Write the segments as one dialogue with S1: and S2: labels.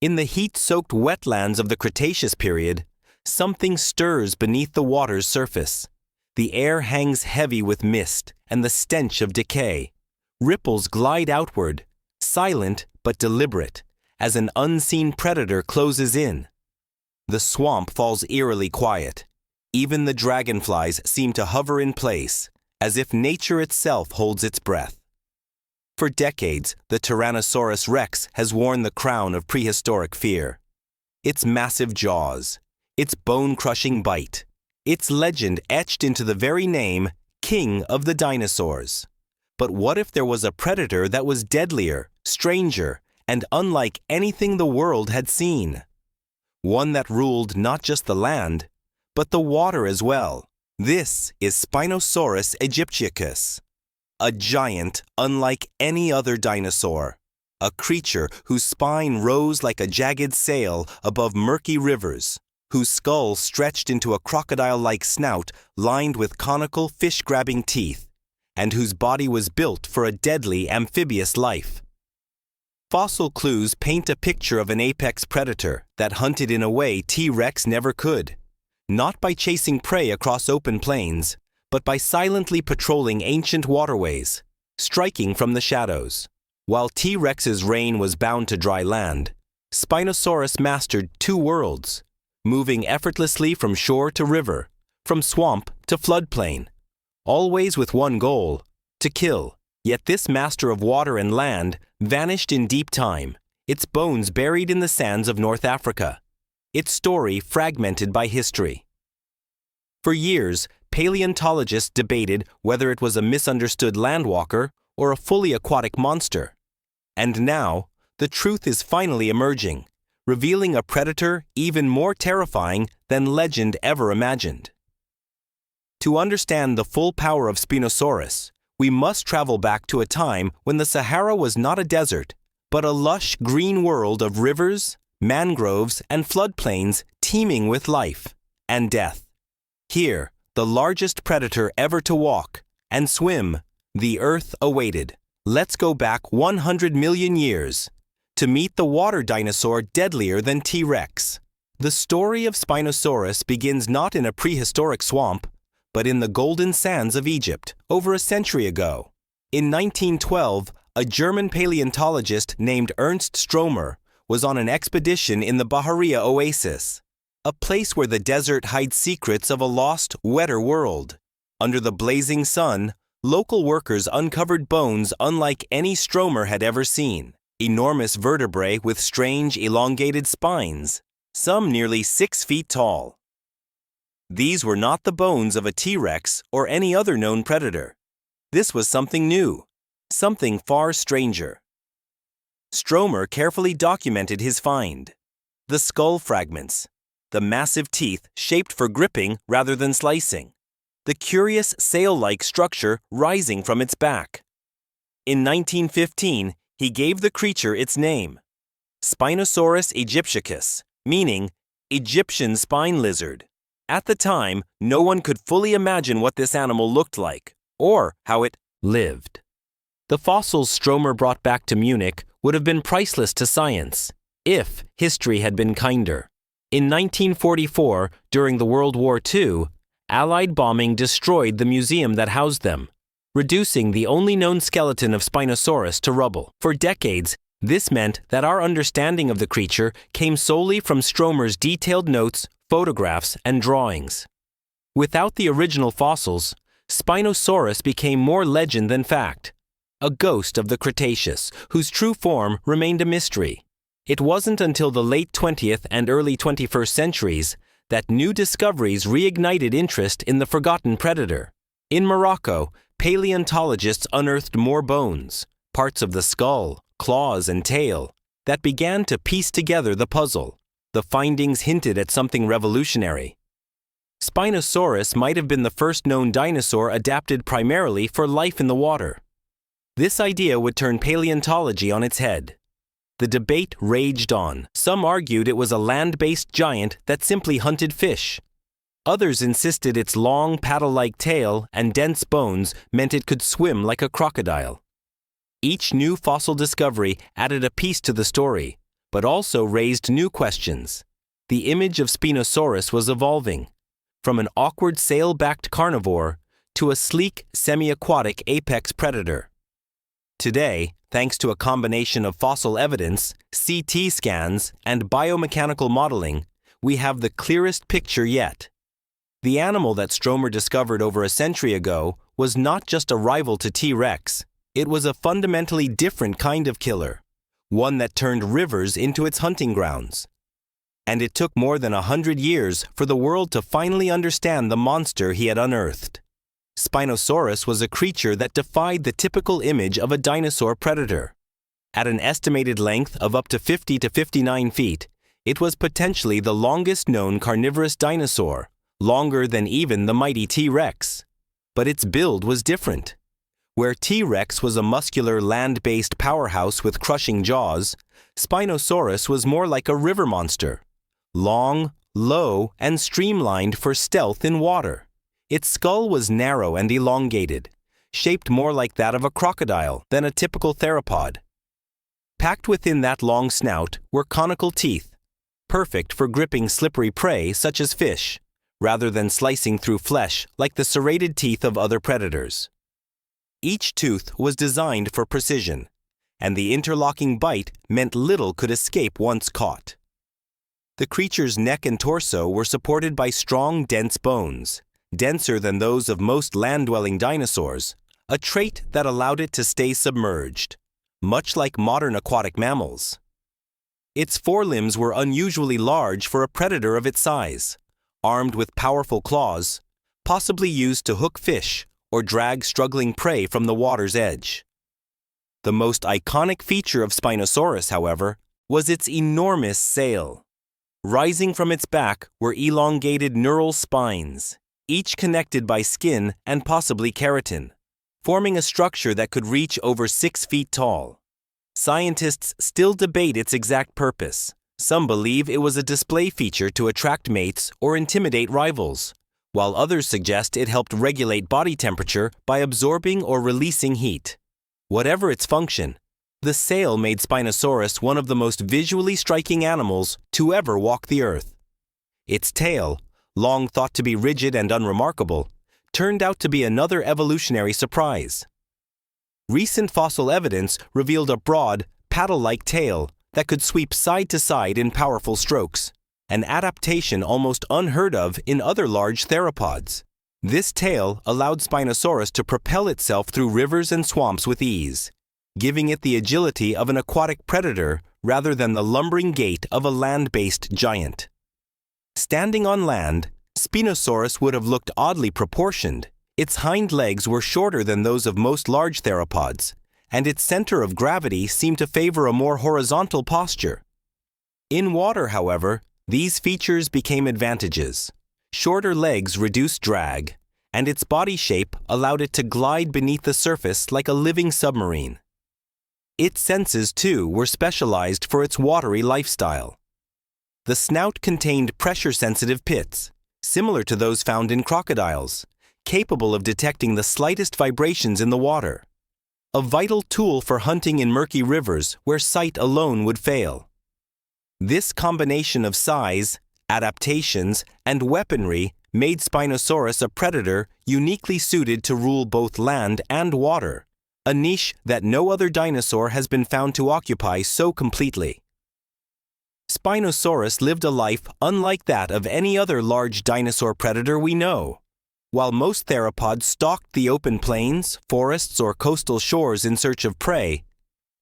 S1: In the heat-soaked wetlands of the Cretaceous period, something stirs beneath the water's surface. The air hangs heavy with mist and the stench of decay. Ripples glide outward, silent but deliberate, as an unseen predator closes in. The swamp falls eerily quiet. Even the dragonflies seem to hover in place, as if nature itself holds its breath. For decades, the Tyrannosaurus rex has worn the crown of prehistoric fear. Its massive jaws, its bone-crushing bite, its legend etched into the very name, King of the Dinosaurs. But what if there was a predator that was deadlier, stranger, and unlike anything the world had seen? One that ruled not just the land, but the water as well. This is Spinosaurus aegyptiacus, a giant unlike any other dinosaur, a creature whose spine rose like a jagged sail above murky rivers, whose skull stretched into a crocodile-like snout lined with conical fish-grabbing teeth, and whose body was built for a deadly amphibious life. Fossil clues paint a picture of an apex predator that hunted in a way T-Rex never could, not by chasing prey across open plains, but by silently patrolling ancient waterways, striking from the shadows. While T-Rex's reign was bound to dry land, Spinosaurus mastered two worlds, moving effortlessly from shore to river, from swamp to floodplain, always with one goal, to kill. Yet this master of water and land vanished in deep time, its bones buried in the sands of North Africa, its story fragmented by history. For years, paleontologists debated whether it was a misunderstood landwalker or a fully aquatic monster. And now, the truth is finally emerging, revealing a predator even more terrifying than legend ever imagined. To understand the full power of Spinosaurus, we must travel back to a time when the Sahara was not a desert, but a lush green world of rivers, mangroves, and floodplains teeming with life and death. Here, the largest predator ever to walk and swim, the Earth awaited. Let's go back 100 million years to meet the water dinosaur deadlier than T-Rex. The story of Spinosaurus begins not in a prehistoric swamp, but in the golden sands of Egypt over a century ago. In 1912, a German paleontologist named Ernst Stromer was on an expedition in the Bahariya Oasis, a place where the desert hides secrets of a lost, wetter world. Under the blazing sun, local workers uncovered bones unlike any Stromer had ever seen, enormous vertebrae with strange, elongated spines, some nearly 6 feet tall. These were not the bones of a T-Rex or any other known predator. This was something new, something far stranger. Stromer carefully documented his find. The skull fragments, the massive teeth shaped for gripping rather than slicing, the curious sail-like structure rising from its back. In 1915, he gave the creature its name, Spinosaurus aegyptiacus, meaning Egyptian spine lizard. At the time, no one could fully imagine what this animal looked like, or how it lived. The fossils Stromer brought back to Munich would have been priceless to science, if history had been kinder. In 1944, during the World War II, Allied bombing destroyed the museum that housed them, reducing the only known skeleton of Spinosaurus to rubble. For decades, this meant that our understanding of the creature came solely from Stromer's detailed notes, photographs, and drawings. Without the original fossils, Spinosaurus became more legend than fact, a ghost of the Cretaceous, whose true form remained a mystery. It wasn't until the late 20th and early 21st centuries that new discoveries reignited interest in the forgotten predator. In Morocco, paleontologists unearthed more bones, parts of the skull, claws, and tail, that began to piece together the puzzle. The findings hinted at something revolutionary. Spinosaurus might have been the first known dinosaur adapted primarily for life in the water. This idea would turn paleontology on its head. The debate raged on. Some argued it was a land-based giant that simply hunted fish. Others insisted its long, paddle-like tail and dense bones meant it could swim like a crocodile. Each new fossil discovery added a piece to the story, but also raised new questions. The image of Spinosaurus was evolving, from an awkward sail-backed carnivore to a sleek, semi-aquatic apex predator. Today, thanks to a combination of fossil evidence, CT scans, and biomechanical modeling, we have the clearest picture yet. The animal that Stromer discovered over a century ago was not just a rival to T-Rex. It was a fundamentally different kind of killer, one that turned rivers into its hunting grounds. And it took more than 100 years for the world to finally understand the monster he had unearthed. Spinosaurus was a creature that defied the typical image of a dinosaur predator. At an estimated length of up to 50 to 59 feet, it was potentially the longest known carnivorous dinosaur, longer than even the mighty T-Rex. But its build was different. Where T-Rex was a muscular land-based powerhouse with crushing jaws, Spinosaurus was more like a river monster. Long, low, and streamlined for stealth in water. Its skull was narrow and elongated, shaped more like that of a crocodile than a typical theropod. Packed within that long snout were conical teeth, perfect for gripping slippery prey such as fish, rather than slicing through flesh like the serrated teeth of other predators. Each tooth was designed for precision, and the interlocking bite meant little could escape once caught. The creature's neck and torso were supported by strong, dense bones, denser than those of most land-dwelling dinosaurs, a trait that allowed it to stay submerged, much like modern aquatic mammals. Its forelimbs were unusually large for a predator of its size, armed with powerful claws, possibly used to hook fish or drag struggling prey from the water's edge. The most iconic feature of Spinosaurus, however, was its enormous sail. Rising from its back were elongated neural spines, each connected by skin and possibly keratin, forming a structure that could reach over 6 feet tall. Scientists still debate its exact purpose. Some believe it was a display feature to attract mates or intimidate rivals, while others suggest it helped regulate body temperature by absorbing or releasing heat. Whatever its function, the sail made Spinosaurus one of the most visually striking animals to ever walk the earth. Its tail, long thought to be rigid and unremarkable, turned out to be another evolutionary surprise. Recent fossil evidence revealed a broad, paddle-like tail that could sweep side to side in powerful strokes, an adaptation almost unheard of in other large theropods. This tail allowed Spinosaurus to propel itself through rivers and swamps with ease, giving it the agility of an aquatic predator rather than the lumbering gait of a land-based giant. Standing on land, Spinosaurus would have looked oddly proportioned. Its hind legs were shorter than those of most large theropods, and its center of gravity seemed to favor a more horizontal posture. In water, however, these features became advantages. Shorter legs reduced drag, and its body shape allowed it to glide beneath the surface like a living submarine. Its senses, too, were specialized for its watery lifestyle. The snout contained pressure-sensitive pits, similar to those found in crocodiles, capable of detecting the slightest vibrations in the water. A vital tool for hunting in murky rivers where sight alone would fail. This combination of size, adaptations, and weaponry made Spinosaurus a predator uniquely suited to rule both land and water, a niche that no other dinosaur has been found to occupy so completely. Spinosaurus lived a life unlike that of any other large dinosaur predator we know. While most theropods stalked the open plains, forests, or coastal shores in search of prey,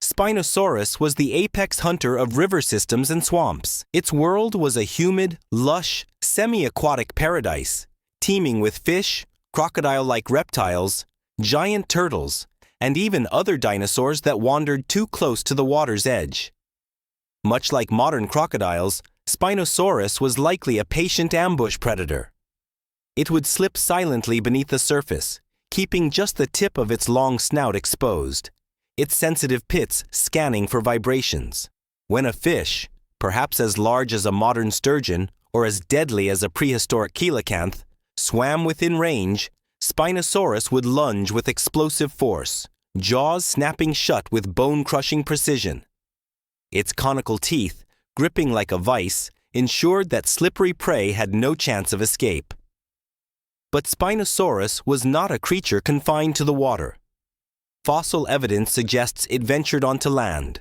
S1: Spinosaurus was the apex hunter of river systems and swamps. Its world was a humid, lush, semi-aquatic paradise, teeming with fish, crocodile-like reptiles, giant turtles, and even other dinosaurs that wandered too close to the water's edge. Much like modern crocodiles, Spinosaurus was likely a patient ambush predator. It would slip silently beneath the surface, keeping just the tip of its long snout exposed, its sensitive pits scanning for vibrations. When a fish, perhaps as large as a modern sturgeon or as deadly as a prehistoric coelacanth, swam within range, Spinosaurus would lunge with explosive force, jaws snapping shut with bone-crushing precision. Its conical teeth, gripping like a vice, ensured that slippery prey had no chance of escape. But Spinosaurus was not a creature confined to the water. Fossil evidence suggests it ventured onto land,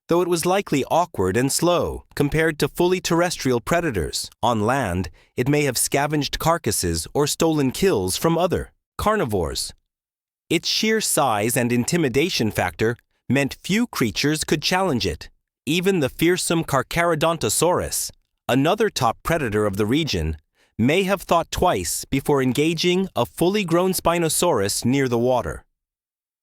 S1: though it was likely awkward and slow compared to fully terrestrial predators. On land, it may have scavenged carcasses or stolen kills from other carnivores. Its sheer size and intimidation factor meant few creatures could challenge it. Even the fearsome Carcharodontosaurus, another top predator of the region, may have thought twice before engaging a fully grown Spinosaurus near the water.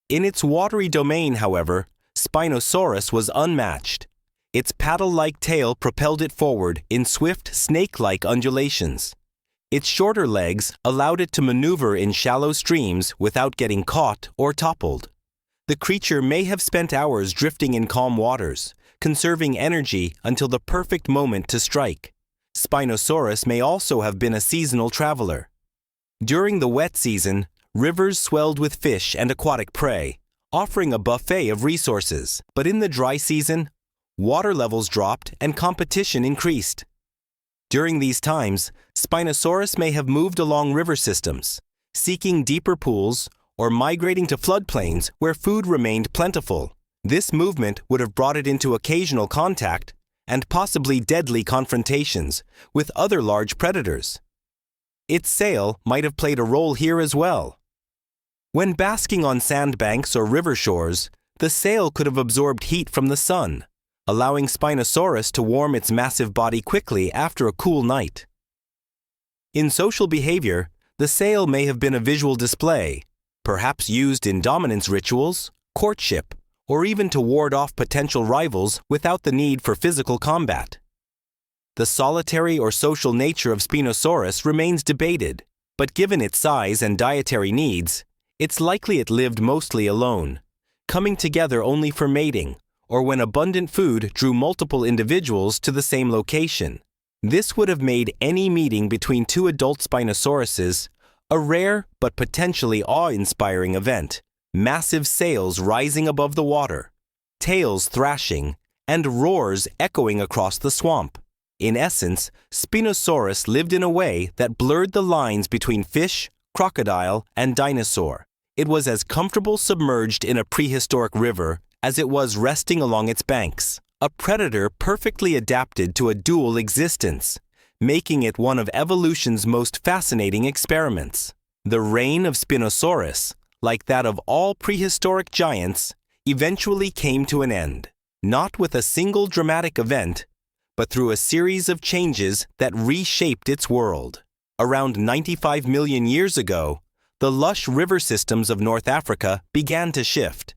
S1: In its watery domain, however, Spinosaurus was unmatched. Its paddle-like tail propelled it forward in swift, snake-like undulations. Its shorter legs allowed it to maneuver in shallow streams without getting caught or toppled. The creature may have spent hours drifting in calm waters, conserving energy until the perfect moment to strike. Spinosaurus may also have been a seasonal traveler. During the wet season, rivers swelled with fish and aquatic prey, offering a buffet of resources. But in the dry season, water levels dropped and competition increased. During these times, Spinosaurus may have moved along river systems, seeking deeper pools or migrating to floodplains where food remained plentiful. This movement would have brought it into occasional contact and possibly deadly confrontations with other large predators. Its sail might have played a role here as well. When basking on sandbanks or river shores, the sail could have absorbed heat from the sun, allowing Spinosaurus to warm its massive body quickly after a cool night. In social behavior, the sail may have been a visual display, perhaps used in dominance rituals, courtship, or even to ward off potential rivals without the need for physical combat. The solitary or social nature of Spinosaurus remains debated, but given its size and dietary needs, it's likely it lived mostly alone, coming together only for mating, or when abundant food drew multiple individuals to the same location. This would have made any meeting between two adult Spinosauruses a rare but potentially awe-inspiring event. Massive sails rising above the water, tails thrashing, and roars echoing across the swamp. In essence, Spinosaurus lived in a way that blurred the lines between fish, crocodile, and dinosaur. It was as comfortable submerged in a prehistoric river as it was resting along its banks, a predator perfectly adapted to a dual existence, making it one of evolution's most fascinating experiments. The reign of Spinosaurus, like that of all prehistoric giants, eventually came to an end, not with a single dramatic event, but through a series of changes that reshaped its world. Around 95 million years ago, the lush river systems of North Africa began to shift.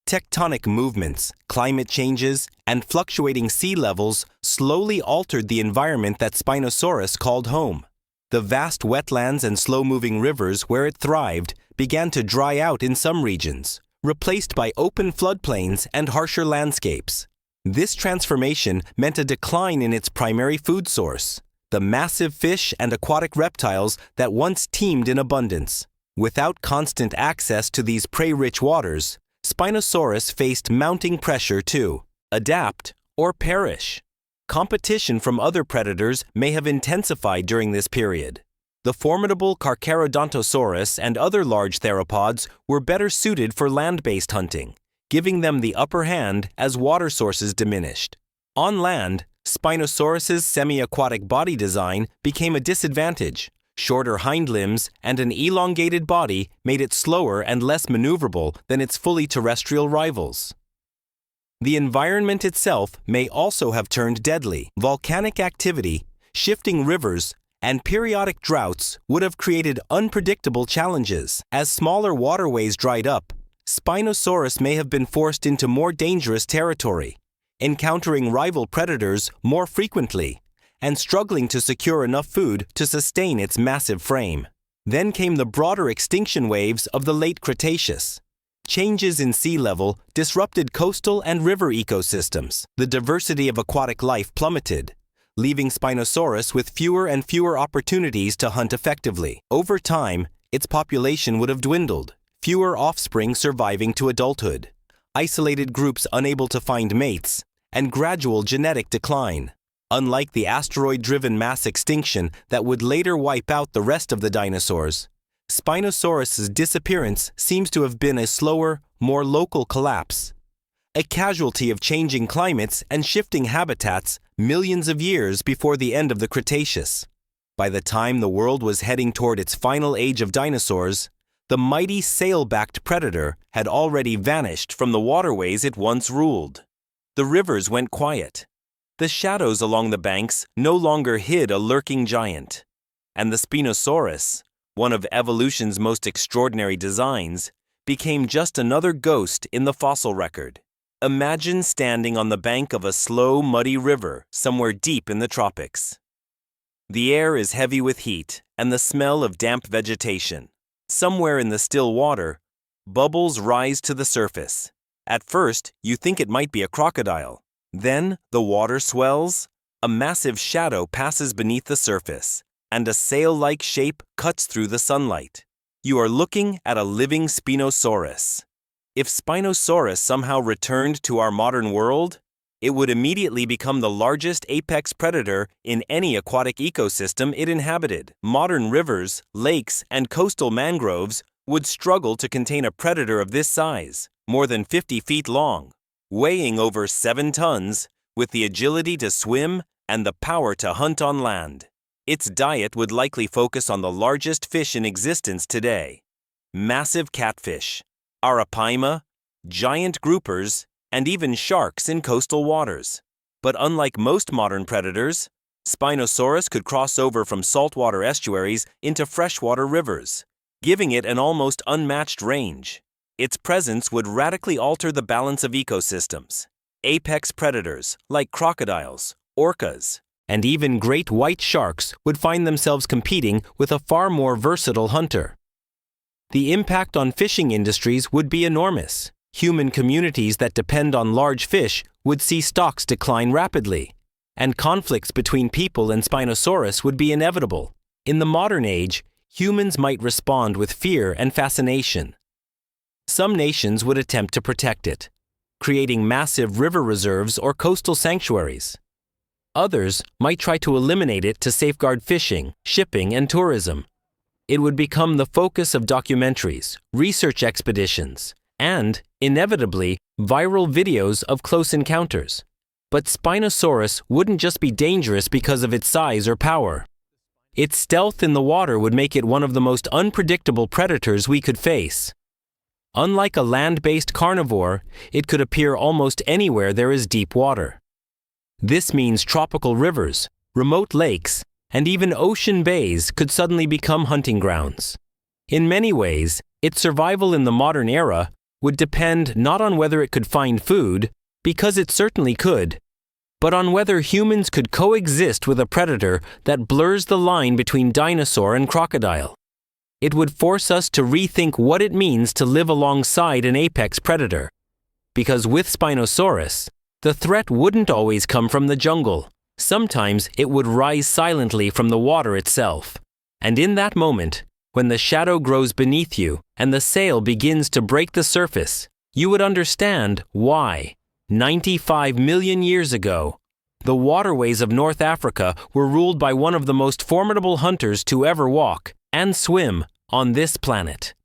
S1: Tectonic movements, climate changes, and fluctuating sea levels slowly altered the environment that Spinosaurus called home. The vast wetlands and slow-moving rivers where it thrived began to dry out in some regions, replaced by open floodplains and harsher landscapes. This transformation meant a decline in its primary food source, the massive fish and aquatic reptiles that once teemed in abundance. Without constant access to these prey-rich waters, Spinosaurus faced mounting pressure to adapt or perish. Competition from other predators may have intensified during this period. The formidable Carcharodontosaurus and other large theropods were better suited for land-based hunting, giving them the upper hand as water sources diminished. On land, Spinosaurus's semi-aquatic body design became a disadvantage. Shorter hind limbs and an elongated body made it slower and less maneuverable than its fully terrestrial rivals. The environment itself may also have turned deadly. Volcanic activity, shifting rivers, and periodic droughts would have created unpredictable challenges. As smaller waterways dried up, Spinosaurus may have been forced into more dangerous territory, encountering rival predators more frequently, and struggling to secure enough food to sustain its massive frame. Then came the broader extinction waves of the late Cretaceous. Changes in sea level disrupted coastal and river ecosystems. The diversity of aquatic life plummeted, leaving Spinosaurus with fewer and fewer opportunities to hunt effectively. Over time, its population would have dwindled, fewer offspring surviving to adulthood, isolated groups unable to find mates, and gradual genetic decline. Unlike the asteroid-driven mass extinction that would later wipe out the rest of the dinosaurs, Spinosaurus's disappearance seems to have been a slower, more local collapse, a casualty of changing climates and shifting habitats millions of years before the end of the Cretaceous. By the time the world was heading toward its final age of dinosaurs, the mighty sail-backed predator had already vanished from the waterways it once ruled. The rivers went quiet. The shadows along the banks no longer hid a lurking giant, and the Spinosaurus, one of evolution's most extraordinary designs, became just another ghost in the fossil record. Imagine standing on the bank of a slow, muddy river somewhere deep in the tropics. The air is heavy with heat and the smell of damp vegetation. Somewhere in the still water, bubbles rise to the surface. At first, you think it might be a crocodile. Then, the water swells, a massive shadow passes beneath the surface, and a sail-like shape cuts through the sunlight. You are looking at a living Spinosaurus. If Spinosaurus somehow returned to our modern world, it would immediately become the largest apex predator in any aquatic ecosystem it inhabited. Modern rivers, lakes, and coastal mangroves would struggle to contain a predator of this size, more than 50 feet long, weighing over 7 tons, with the agility to swim and the power to hunt on land. Its diet would likely focus on the largest fish in existence today: massive catfish, arapaima, giant groupers, and even sharks in coastal waters. But unlike most modern predators, Spinosaurus could cross over from saltwater estuaries into freshwater rivers, giving it an almost unmatched range. Its presence would radically alter the balance of ecosystems. Apex predators, like crocodiles, orcas, and even great white sharks would find themselves competing with a far more versatile hunter. The impact on fishing industries would be enormous. Human communities that depend on large fish would see stocks decline rapidly, and conflicts between people and Spinosaurus would be inevitable. In the modern age, humans might respond with fear and fascination. Some nations would attempt to protect it, creating massive river reserves or coastal sanctuaries. Others might try to eliminate it to safeguard fishing, shipping, and tourism. It would become the focus of documentaries, research expeditions, and, inevitably, viral videos of close encounters. But Spinosaurus wouldn't just be dangerous because of its size or power. Its stealth in the water would make it one of the most unpredictable predators we could face. Unlike a land-based carnivore, it could appear almost anywhere there is deep water. This means tropical rivers, remote lakes, and even ocean bays could suddenly become hunting grounds. In many ways, its survival in the modern era would depend not on whether it could find food, because it certainly could, but on whether humans could coexist with a predator that blurs the line between dinosaur and crocodile. It would force us to rethink what it means to live alongside an apex predator. Because with Spinosaurus, the threat wouldn't always come from the jungle. Sometimes it would rise silently from the water itself. And in that moment, when the shadow grows beneath you and the sail begins to break the surface, you would understand why, 95 million years ago, the waterways of North Africa were ruled by one of the most formidable hunters to ever walk and swim on this planet.